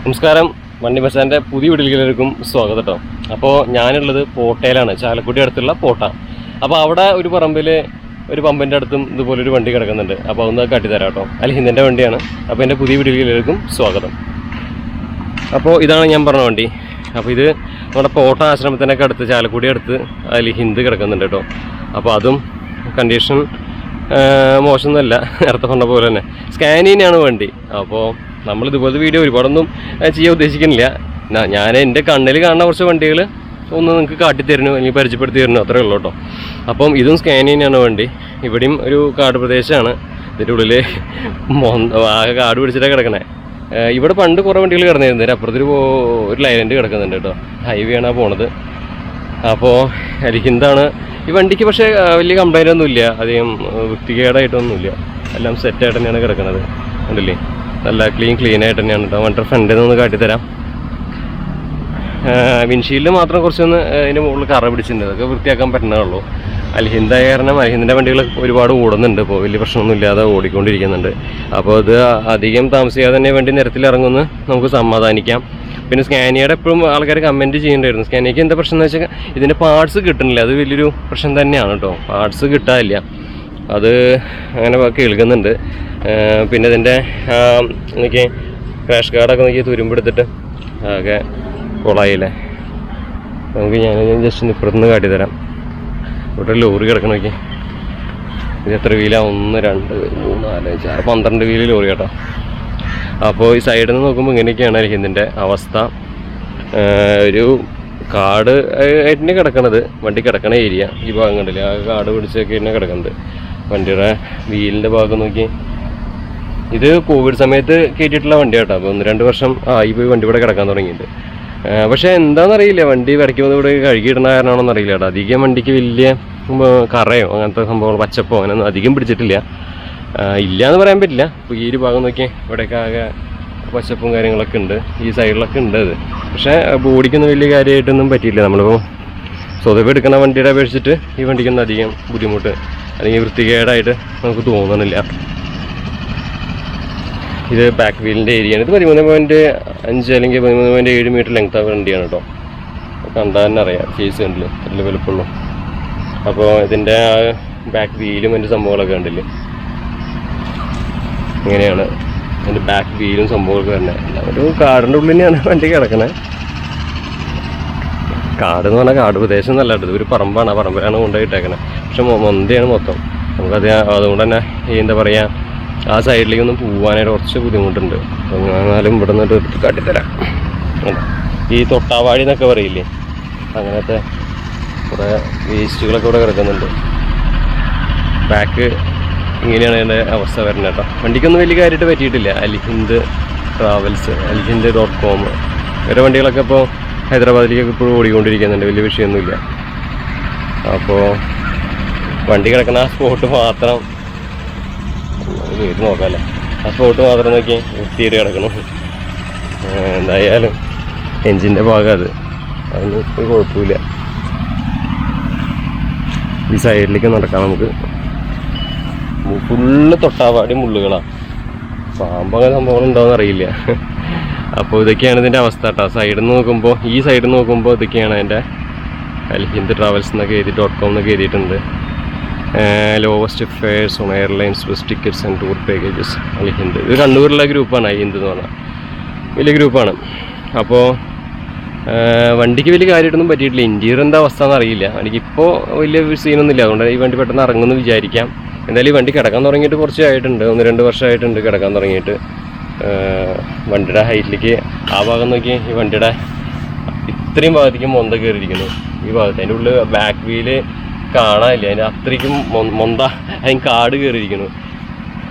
നമസ്കാരം, വണ്ടി ബസാറിൻ്റെ പുതിയ വീട്ടിലേക്കും സ്വാഗതം കേട്ടോ. അപ്പോൾ ഞാനുള്ളത് പോട്ടയിലാണ്, ചാലക്കുടി അടുത്തുള്ള പോട്ട. അപ്പോൾ അവിടെ ഒരു പറമ്പിൽ ഒരു പമ്പിൻ്റെ അടുത്തും ഇതുപോലൊരു വണ്ടി കിടക്കുന്നുണ്ട്. അപ്പോൾ അതൊന്ന് കാട്ടിത്തരാം കേട്ടോ. അൽഹിന്ദിൻ്റെ വണ്ടിയാണ്. അപ്പോൾ എൻ്റെ പുതിയ വീട്ടിലേക്കും സ്വാഗതം. അപ്പോൾ ഇതാണ് ഞാൻ പറഞ്ഞ വണ്ടി. അപ്പോൾ ഇത് നമ്മുടെ പോട്ട ആശ്രമത്തിനൊക്കെ അടുത്ത്, ചാലക്കുടി അടുത്ത് അൽഹിന്ദ് കിടക്കുന്നുണ്ട് കേട്ടോ. അപ്പോൾ അതും കണ്ടീഷൻ മോശമൊന്നുമല്ല, നേരത്തെ പറഞ്ഞ പോലെ തന്നെ സ്കാനിയനാണ് വണ്ടി. അപ്പോൾ നമ്മളിതുപോലത്തെ വീഡിയോ ഒരുപാടൊന്നും ചെയ്യാൻ ഉദ്ദേശിക്കുന്നില്ല. ഞാൻ എൻ്റെ കണ്ണിൽ കാണുന്ന കുറച്ച് വണ്ടികൾ ഒന്ന് നിങ്ങൾക്ക് കാട്ടിത്തരുന്നു, അല്ലെങ്കിൽ പരിചയപ്പെടുത്തി തരുന്നു, അത്രയേ ഉള്ളൂ കേട്ടോ. അപ്പം ഇതും സ്കാനിയനാണ് വണ്ടി. ഇവിടെയും ഒരു കാട് പ്രദേശമാണ്. ഇതിൻ്റെ ഉള്ളിൽ ആകെ കാട് പിടിച്ചിട്ടാണ് കിടക്കണേ. ഇവിടെ പണ്ട് കുറേ വണ്ടികൾ കിടന്നിരുന്നത്. അപ്പുറത്തൊരു ലൈലൻഡ് കിടക്കുന്നുണ്ട് കേട്ടോ. ഹൈവേ ആണ് പോണത്. അപ്പോൾ അൽഹിന്ദാണ് ഈ വണ്ടിക്ക്. പക്ഷേ വലിയ കംപ്ലൈൻ്റ് ഒന്നുമില്ല, അധികം വൃത്തികേടായിട്ടൊന്നുമില്ല. എല്ലാം സെറ്റായിട്ട് തന്നെയാണ് കിടക്കുന്നത്. ഉണ്ടല്ലേ, നല്ല ക്ലീൻ ആയിട്ട് തന്നെയാണ് കേട്ടോ. വണ്ടി ഫ്രണ്ടിൽ നിന്ന് കാട്ടിത്തരാം. വിൻഷീൽഡ് മാത്രം കുറച്ചൊന്ന് അതിൻ്റെ മുകളിൽ കറ പിടിച്ചിട്ടുണ്ട്. അതൊക്കെ വൃത്തിയാക്കാൻ പറ്റുന്നതുള്ളൂ. അൽഹിന്ദ കാരണം അൽഹിന്ദിൻ്റെ വണ്ടികൾ ഒരുപാട് ഓടുന്നുണ്ട്. ഇപ്പോൾ വലിയ പ്രശ്നമൊന്നും ഇല്ലാതെ ഓടിക്കൊണ്ടിരിക്കുന്നുണ്ട്. അപ്പോൾ അത് അധികം താമസിയാതെ തന്നെ വണ്ടി നിരത്തിലിറങ്ങുമെന്ന് നമുക്ക് സമാധാനിക്കാം. പിന്നെ സ്കാനിയയുടെ എപ്പോഴും ആൾക്കാർ കമൻറ്റ് ചെയ്യേണ്ടായിരുന്നു. സ്കാനിയയ്ക്ക് എന്താ പ്രശ്നം എന്ന് വെച്ചാൽ ഇതിൻ്റെ പാർട്സ് കിട്ടുന്നില്ല. അത് വലിയൊരു പ്രശ്നം തന്നെയാണ് കേട്ടോ. പാർട്സ് കിട്ടാനില്ല, അത് അങ്ങനെ കേൾക്കുന്നുണ്ട്. പിന്നെ ഇതിൻ്റെ എനിക്ക് ക്രാഷ് കാർഡൊക്കെ നോക്കി തുരുമ്പെടുത്തിട്ട് ആകെ കൊളായില്ലേ. നമുക്ക് ഞാൻ ജസ്റ്റ് ഇപ്പുറത്തുനിന്ന് കാട്ടിത്തരാം. ഇവിടെ ലോറി കിടക്കണം നോക്കി. ഇത് എത്ര വീലാണ്? 1, 2, 3, 4, 5, 6, 12 വീല് ലോറി കേട്ടോ. അപ്പോൾ ഈ സൈഡിൽ നിന്ന് നോക്കുമ്പോൾ ഇങ്ങനെയൊക്കെയാണ് ഇതിൻ്റെ അവസ്ഥ. ഒരു കാട് ആയിട്ട് കിടക്കണത്, വണ്ടി കിടക്കണ ഏരിയ ഈ ഭാഗം കണ്ടില്ലേ, ആ കാട് പിടിച്ചൊക്കെ തന്നെ കിടക്കുന്നത്. വണ്ടിയുടെ വീലിൻ്റെ ഭാഗം നോക്കി. ഇത് കോവിഡ് സമയത്ത് കയറ്റിയിട്ടുള്ള വണ്ടി കേട്ടോ. അപ്പോൾ 1-2 വർഷം ആയി പോയി വണ്ടി ഇവിടെ കിടക്കാൻ തുടങ്ങിയിട്ട്. പക്ഷേ എന്താണെന്നറിയില്ല, വണ്ടി ഇടയ്ക്ക് വന്ന് ഇവിടെ കഴുകിയിടുന്ന കാരണമാണെന്ന് അറിയില്ല കേട്ടോ. അധികം വണ്ടിക്ക് വലിയ കറയോ അങ്ങനത്തെ സംഭവങ്ങൾ, പച്ചപ്പോ അങ്ങനെയൊന്നും അധികം പിടിച്ചിട്ടില്ല. ഇല്ല എന്ന് പറയാൻ പറ്റില്ല. ഇപ്പോൾ ഈ ഒരു ഭാഗം നോക്കി, ഇവിടെയൊക്കെ ആകെ പച്ചപ്പും കാര്യങ്ങളൊക്കെ ഉണ്ട്. ഈ സൈഡിലൊക്കെ ഉണ്ട് അത്. പക്ഷേ ബോഡിക്കൊന്നും വലിയ കാര്യമായിട്ടൊന്നും പറ്റിയില്ല. നമ്മളിപ്പോൾ സ്വതവേ എടുക്കുന്ന വണ്ടിയുടെ അപേക്ഷിച്ചിട്ട് ഈ വണ്ടിക്കൊന്നും അധികം ബുദ്ധിമുട്ട് അല്ലെങ്കിൽ വൃത്തികേടായിട്ട് നമുക്ക് തോന്നുന്നില്ല. ഇത് ബാക്ക് വീലിൻ്റെ ഏരിയയാണ്. ഇത് 13.5 അല്ലെങ്കിൽ 13.7 മീറ്റർ ലെങ്ത് ആ വണ്ടിയാണ് കേട്ടോ. കണ്ടാൽ തന്നെ അറിയാം, ഫേസ് കണ്ടില്ലേ, നല്ല വലുപ്പമുള്ളൂ. അപ്പോൾ ഇതിൻ്റെ ആ ബാക്ക് വീലും അതിൻ്റെ സംഭവങ്ങളൊക്കെ കണ്ടില്ലേ, ഇങ്ങനെയാണ് അതിൻ്റെ ബാക്ക് വീലും സംഭവങ്ങളൊക്കെ തന്നെ. ഒരു കാടിൻ്റെ ഉള്ളിൽ തന്നെയാണ് വണ്ടി കിടക്കണേ. കാട് എന്ന് പറഞ്ഞാൽ കാട് പ്രദേശം നല്ല കേട്ടോ. ഒരു പറമ്പാണ്, ആ പറമ്പിലാണ് കൊണ്ടുപോയിട്ടേക്കണേ. പക്ഷെ മൊന്തയാണ് മൊത്തം. നമുക്കത് അതുകൊണ്ട് തന്നെ എന്താ പറയുക, ആ സൈഡിലേക്കൊന്നും പോകാനായിട്ട് കുറച്ച് ബുദ്ധിമുട്ടുണ്ട്. എന്നാലും ഇവിടെ നിന്നിട്ട് എടുത്ത് കാട്ടിത്തരാം. ഈ തൊട്ടാവാടി എന്നൊക്കെ പറയില്ലേ, അങ്ങനത്തെ കുറേ വേസ്റ്റുകളൊക്കെ ഇവിടെ കിടക്കുന്നുണ്ട്. ബാക്ക് ഇങ്ങനെയാണ് അതിൻ്റെ അവസ്ഥ വരുന്നത് കേട്ടോ. വണ്ടിക്കൊന്നും വലിയ കാര്യമായിട്ട് പറ്റിയിട്ടില്ല. അൽഹിന്ദ് ട്രാവൽസ്, alhind.com വേറെ വണ്ടികളൊക്കെ ഇപ്പോൾ ഹൈദരാബാദിലേക്കൊക്കെ ഇപ്പോഴും ഓടിക്കൊണ്ടിരിക്കുന്നുണ്ട്. വലിയ വിഷയമൊന്നുമില്ല. അപ്പോൾ വണ്ടി കിടക്കുന്ന ആ സ്പോട്ട് മാത്രം വീട് നോക്കാമല്ലേ, ആ സ്പോട്ട് മാത്രം നോക്കി വൃത്തിയിട്ട് കിടക്കണം. എന്തായാലും എൻജിൻ്റെ ഭാഗം അതിന് ഒരു കുഴപ്പമില്ല. ഈ സൈഡിലേക്ക് നടക്കാം നമുക്ക്. ഫുള്ള് തൊട്ടാവാടി മുള്ളുകളാണ്. പാമ്പങ്ങനെ സംഭവങ്ങളുണ്ടോയെന്ന് അറിയില്ല. അപ്പോൾ ഇതൊക്കെയാണ് ഇതിൻ്റെ അവസ്ഥ കേട്ടോ. സൈഡിൽ നിന്ന് നോക്കുമ്പോൾ, ഈ സൈഡിൽ നിന്ന് നോക്കുമ്പോൾ ഇതൊക്കെയാണ് അതിൻ്റെ അൽഹിന്ദ് ട്രാവൽസ് എന്നൊക്കെ .com എന്നൊക്കെ എഴുതിയിട്ടുണ്ട്. Lowest fairs on airlines, bus tickets and tour packages Alhind. ഇത് കണ്ണൂരിലുള്ള ഗ്രൂപ്പാണ് അൽഹിന്ദ് എന്ന് പറഞ്ഞാൽ, വലിയ ഗ്രൂപ്പാണ്. അപ്പോൾ വണ്ടിക്ക് വലിയ കാര്യമായിട്ടൊന്നും പറ്റിയിട്ടില്ല. ഇൻറ്റീരിയറിൻ്റെ അവസ്ഥ എന്നറിയില്ല. എനിക്കിപ്പോൾ വലിയ സീനൊന്നുമില്ല. അതുകൊണ്ട് ഈ വണ്ടി പെട്ടെന്ന് ഇറങ്ങുമെന്ന് വിചാരിക്കാം. എന്തായാലും ഈ വണ്ടി കിടക്കാൻ തുടങ്ങിയിട്ട് കുറച്ച് ആയിട്ടുണ്ട്, 1-2 വർഷമായിട്ടുണ്ട് കിടക്കാൻ തുടങ്ങിയിട്ട്. വണ്ടിയുടെ ഹൈറ്റിലേക്ക് ആ ഭാഗം നോക്കി, ഈ വണ്ടിയുടെ ഇത്രയും ഭാഗത്തേക്ക് മൊന്ത കയറിയിരിക്കുന്നു. ഈ ഭാഗത്ത് അതിൻ്റെ ഉള്ളിൽ ബാക്ക് വീല് കാണാനില്ല. അതിന് അത്രയ്ക്കും മൊന്ത, അതിന് കാട് കയറിയിരിക്കുന്നു.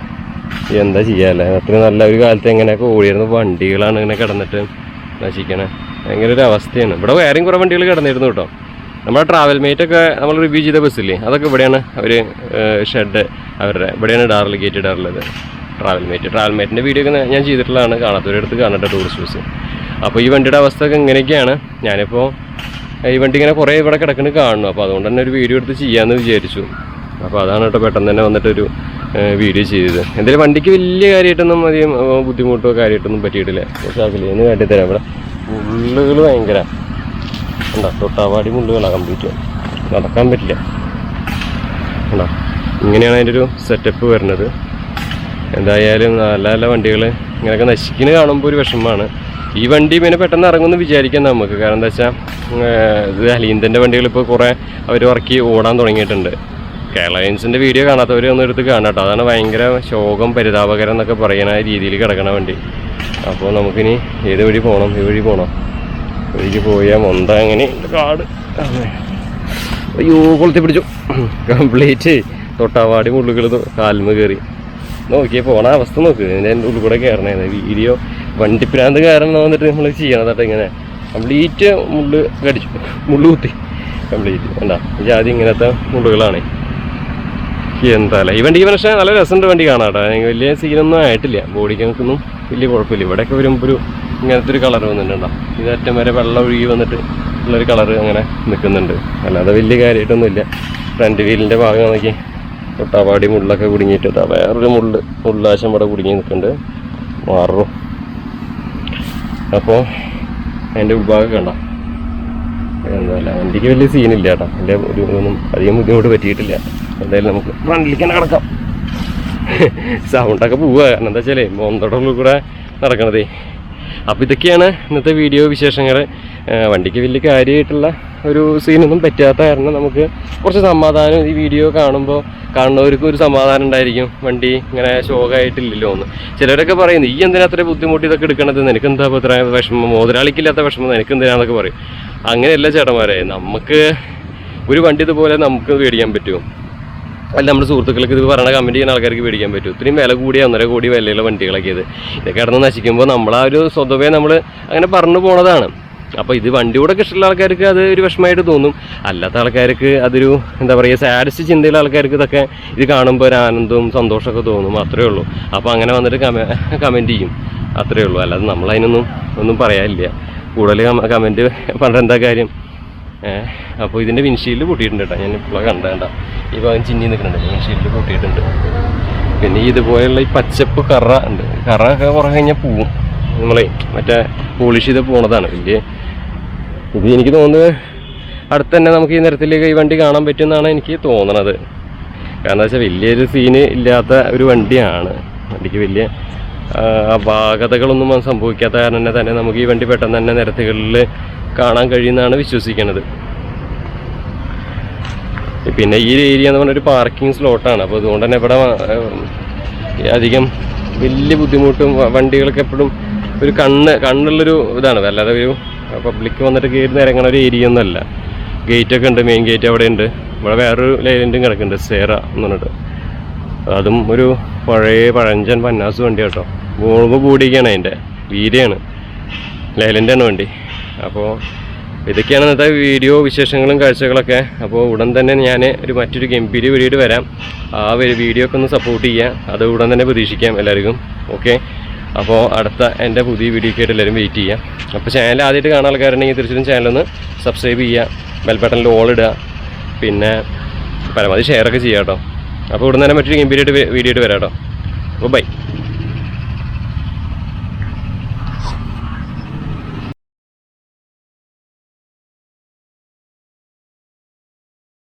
എന്താ ചെയ്യാല്ലേ, അത്രയും നല്ല ഒരു കാലത്ത് എങ്ങനെയൊക്കെ ഓടിയിരുന്ന വണ്ടികളാണ് ഇങ്ങനെ കിടന്നിട്ട് നശിക്കണേ. ഭയങ്കര ഒരു അവസ്ഥയാണ്. ഇവിടെ വേറെയും കുറേ വണ്ടികൾ കിടന്നിരുന്നു കേട്ടോ. നമ്മുടെ ട്രാവൽ മേറ്റൊക്കെ നമ്മൾ റിവ്യൂ ചെയ്ത ബസ്സില്ലേ, അതൊക്കെ ഇവിടെയാണ് അവർ ഷെഡ് അവരുടെ ഇവിടെയാണ് ഡാർലിഗേറ്റഡ് ട്രാവൽ മേറ്റിൻ്റെ വീഡിയോ ഒക്കെ ഞാൻ ചെയ്തിട്ടുള്ളതാണ്. കാണാത്തവരടുത്ത് കാണട്ടെ, ടൂറിസ്റ്റ് ബസ്. അപ്പോൾ ഈ വണ്ടിയുടെ അവസ്ഥ ഒക്കെ ഇങ്ങനെയൊക്കെയാണ്. ഞാനിപ്പോൾ ഈ വണ്ടി ഇങ്ങനെ കുറേ ഇവിടെ കിടക്കുന്നത് കാണുന്നു. അപ്പോൾ അതുകൊണ്ട് തന്നെ ഒരു വീഡിയോ എടുത്ത് ചെയ്യാമെന്ന് വിചാരിച്ചു. അപ്പോൾ അതാണ് കേട്ടോ പെട്ടെന്ന് തന്നെ വന്നിട്ടൊരു വീഡിയോ ചെയ്തത്. എന്തായാലും വണ്ടിക്ക് വലിയ കാര്യമായിട്ടൊന്നും അധികം ബുദ്ധിമുട്ടോ കാര്യമായിട്ടൊന്നും പറ്റിയിട്ടില്ല. പക്ഷേ അതിലേന്ന് കാട്ടിത്തരാം. ഇവിടെ മുള്ളുകൾ ഭയങ്കര ഉണ്ടോ, തൊട്ടാവാടി മുള്ളുകളാണ് കംപ്ലീറ്റ്, നടക്കാൻ പറ്റില്ല ഉണ്ടോ. ഇങ്ങനെയാണ് അതിൻ്റെ ഒരു സെറ്റപ്പ് വരുന്നത്. എന്തായാലും നല്ല നല്ല വണ്ടികൾ ഇങ്ങനെയൊക്കെ നശിക്കുന്നത് കാണുമ്പോൾ ഒരു വിഷമമാണ്. ഈ വണ്ടി പിന്നെ പെട്ടെന്ന് ഇറങ്ങുമെന്ന് വിചാരിക്കാം നമുക്ക്. കാരണം എന്താ വെച്ചാൽ ഇത് അലീന്തൻ്റെ വണ്ടികൾ ഇപ്പോൾ കുറേ അവർ ഇറക്കി ഓടാൻ തുടങ്ങിയിട്ടുണ്ട്. കേരളയൻസിൻ്റെ വീഡിയോ കാണാത്തവർ ഒന്ന് എടുത്ത് കാണാം കേട്ടോ. അതാണ് ഭയങ്കര ശോകം പരിതാപകരം എന്നൊക്കെ പറയുന്ന രീതിയിൽ കിടക്കണ വണ്ടി. അപ്പോൾ നമുക്കിനി ഏത് വഴി പോകണം? ഈ വഴി പോകണം. വഴിക്ക് പോയാൽ മൊന്ത അങ്ങനെ കാട്. അയ്യോ കൊളുത്തി പിടിച്ചു കംപ്ലീറ്റ്. തൊട്ടാവാടി മുള്ളുകൾ കാൽമ കയറി. നോക്കിയേ പോണ അവസ്ഥ നോക്ക്. ഇതിൻ്റെ ഉള്ളിൽ കൂടെ കയറണേ വീഡിയോ. വണ്ടിപ്പിരാന്ത് കാരണം വന്നിട്ട് നമ്മൾ ചെയ്യണതാട്ടോ ഇങ്ങനെ. കംപ്ലീറ്റ് മുള്ള് കടിച്ചു, മുള്ളു കുത്തി കംപ്ലീറ്റ്. എന്താ ജാതി ഇങ്ങനത്തെ മുള്ളുകളാണ്. എന്താല്ലേ ഈ വണ്ടിക്ക് പക്ഷേ നല്ല രസമുണ്ട് വണ്ടി കാണാട്ടോ. വലിയ സീനൊന്നും ആയിട്ടില്ല. ബോഡിക്കൊന്നും വലിയ കുഴപ്പമില്ല. ഇവിടെയൊക്കെ വരുമ്പോൾ ഒരു ഇങ്ങനത്തെ ഒരു കളർ വന്നിട്ടുണ്ടോ. ഇതറ്റം വരെ വെള്ളം ഒഴുകി വന്നിട്ട് ഉള്ളൊരു കളറ് അങ്ങനെ നിൽക്കുന്നുണ്ട്. അല്ലാതെ വലിയ കാര്യമായിട്ടൊന്നുമില്ല. ഫ്രണ്ട് വീലിൻ്റെ ഭാഗം നോക്കി തൊട്ടാവാടി മുള്ളൊക്കെ കുടുങ്ങിയിട്ട് വേറൊരു മുള്ളാശം ഇവിടെ കുടുങ്ങി നിൽക്കുന്നുണ്ട്. മാറും. അപ്പോൾ അതിൻ്റെ ഉൾഭാഗം കണ്ടോ. എന്തായാലും വണ്ടിക്ക് വലിയ സീനില്ല കേട്ടോ. എൻ്റെ ഒന്നും അധികം ബുദ്ധിമുട്ട് പറ്റിയിട്ടില്ല. എന്തായാലും നമുക്ക് ഫ്രണ്ടിലേക്ക് തന്നെ കിടക്കാം. സൗണ്ടൊക്കെ പോവുക. കാരണം എന്താ വെച്ചാലേ മോന്തോടെ ഉള്ളിൽ കൂടെ നടക്കണതേ. അപ്പോൾ ഇതൊക്കെയാണ് ഇന്നത്തെ വീഡിയോ വിശേഷങ്ങൾ. വണ്ടിക്ക് വലിയ കാര്യമായിട്ടുള്ള ഒരു സീനൊന്നും പറ്റാത്ത കാരണം നമുക്ക് കുറച്ച് സമാധാനം ഈ വീഡിയോ കാണുന്നവർക്ക് ഒരു സമാധാനം ഉണ്ടായിരിക്കും. വണ്ടി ഇങ്ങനെ ശോകമായിട്ടില്ലല്ലോ എന്ന് ചിലരൊക്കെ പറയുന്നു. ഈ എന്തിനാ അത്ര ബുദ്ധിമുട്ട് ഇതൊക്കെ എടുക്കണത്, നിനക്കെന്താ ഇത്ര വിഷമം, മുതലാളിക്കില്ലാത്ത വിഷമം നിനക്കെന്തിനാന്നൊക്കെ പറയും. അങ്ങനെയല്ല ചേട്ടന്മാരെ, നമുക്ക് ഒരു വണ്ടി ഇതുപോലെ നമുക്ക് മേടിക്കാൻ പറ്റുമോ? അല്ല നമ്മുടെ സുഹൃത്തുക്കൾക്ക് ഇത് പറയണ കമൻറ്റ് ചെയ്യുന്ന ആൾക്കാർക്ക് മേടിക്കാൻ പറ്റും. ഇത്രയും വില കൂടിയ 1.5 കോടി വിലയുള്ള വണ്ടികളൊക്കെ ഇത് ഇതൊക്കെ കിടന്ന് നശിക്കുമ്പോൾ നമ്മളാ ഒരു സ്വതവേ നമ്മൾ അങ്ങനെ പറഞ്ഞു പോണതാണ്. അപ്പോൾ ഇത് വണ്ടിയോടൊക്കെ ഇഷ്ടമുള്ള ആൾക്കാർക്ക് അത് ഒരു വിഷമമായിട്ട് തോന്നും. അല്ലാത്ത ആൾക്കാർക്ക് അതൊരു എന്താ പറയുക സാഡസ്റ്റ് ചിന്തയുള്ള ആൾക്കാർക്ക് ഇതൊക്കെ ഇത് കാണുമ്പോൾ ഒരു ആനന്ദവും സന്തോഷമൊക്കെ തോന്നും. അത്രയേ ഉള്ളൂ. അപ്പോൾ അങ്ങനെ വന്നിട്ട് കമൻറ്റ് ചെയ്യും. അത്രയേ ഉള്ളൂ. അല്ലാതെ നമ്മളതിനൊന്നും ഒന്നും പറയാനില്ല. കൂടുതൽ കമൻറ്റ് പറഞ്ഞ എന്താ കാര്യം. അപ്പോൾ ഇതിൻ്റെ വിൻഷീൽഡ് പൊട്ടിയിട്ടുണ്ട് കേട്ടോ. ഞാൻ ഇപ്പോൾ കണ്ടേണ്ട ഈ ഭാഗം ചിന്നി നിൽക്കുന്നുണ്ട്. വിൻഷീൽഡ് പൊട്ടിയിട്ടുണ്ട്. പിന്നെ ഇതുപോലെയുള്ള ഈ പച്ചപ്പ് കറ ഉണ്ട്. കറ ഒക്കെ കുറേ കഴിഞ്ഞാൽ പോവും. നമ്മളെ മറ്റേ പോളിഷ് ചെയ്ത് പോണതാണ്. വലിയ ഇത് എനിക്ക് തോന്നുന്നത് അടുത്ത് തന്നെ നമുക്ക് ഈ നിരത്തിലേക്ക് ഈ വണ്ടി കാണാൻ പറ്റുമെന്നാണ് എനിക്ക് തോന്നണത്. കാരണം എന്താ വെച്ചാൽ വലിയൊരു സീന് ഇല്ലാത്ത ഒരു വണ്ടിയാണ്. വണ്ടിക്ക് വലിയ അപാകതകളൊന്നും സംഭവിക്കാത്ത കാരണം തന്നെ നമുക്ക് ഈ വണ്ടി പെട്ടെന്ന് തന്നെ നിരത്തുകളിൽ കാണാൻ കഴിയുമെന്നാണ് വിശ്വസിക്കുന്നത്. പിന്നെ ഈ ഏരിയ എന്ന് പറഞ്ഞൊരു പാർക്കിംഗ് സ്ലോട്ടാണ്. അപ്പോൾ അതുകൊണ്ട് തന്നെ ഇവിടെ അധികം വലിയ ബുദ്ധിമുട്ടും വണ്ടികൾക്ക് എപ്പോഴും ഒരു കണ്ണുള്ളൊരു ഇതാണ്. അല്ലാതെ ഒരു പബ്ലിക് വന്നിട്ട് കയറി ഇറങ്ങണ ഒരു ഏരിയ ഒന്നുമല്ല. ഗേറ്റൊക്കെ ഉണ്ട്, മെയിൻ ഗേറ്റ് അവിടെ ഉണ്ട്. ഇവിടെ വേറൊരു ലൈലൻറ്റും കിടക്കുന്നുണ്ട്, സേറ എന്ന് പറഞ്ഞിട്ട്. അതും ഒരു പഴഞ്ചൻ പന്നാസ് വണ്ടി കേട്ടോ. ബോഡിയൊക്കെയാണ് അതിൻ്റെ വീരയാണ്, ലൈലൻ്റാണ് വണ്ടി. അപ്പോൾ ഇതൊക്കെയാണ് ഇന്നത്തെ വീഡിയോ വിശേഷങ്ങളും കാഴ്ചകളൊക്കെ. അപ്പോൾ ഉടൻ തന്നെ ഞാൻ മറ്റൊരു ഗംഭീര വീഡിയോ വരാം. ആ വീഡിയോ ഒക്കെ ഒന്ന് സപ്പോർട്ട് ചെയ്യാം. അത് ഉടൻ തന്നെ പ്രതീക്ഷിക്കാം എല്ലാവർക്കും. ഓക്കെ, അപ്പോൾ അടുത്ത എൻ്റെ പുതിയ വീഡിയോയ്ക്ക് ആയിട്ട് എല്ലാവരും വെയിറ്റ് ചെയ്യാം. അപ്പോൾ ചാനൽ ആദ്യമായിട്ട് കാണാൻ ആൾക്കാരുണ്ടെങ്കിൽ തീർച്ചയായിട്ടും ചാനലൊന്ന് സബ്സ്ക്രൈബ് ചെയ്യുക, ബെൽ ബട്ടണിൽ ഓൾ ഇടുക, പിന്നെ പരമാവധി ഷെയറൊക്കെ ചെയ്യാം കേട്ടോ. അപ്പോൾ ഉടൻ തന്നെ മറ്റൊരു ഗംഭീരമായിട്ട് വീഡിയോ ആയിട്ട് വരാം കേട്ടോ. അപ്പോൾ ബൈ.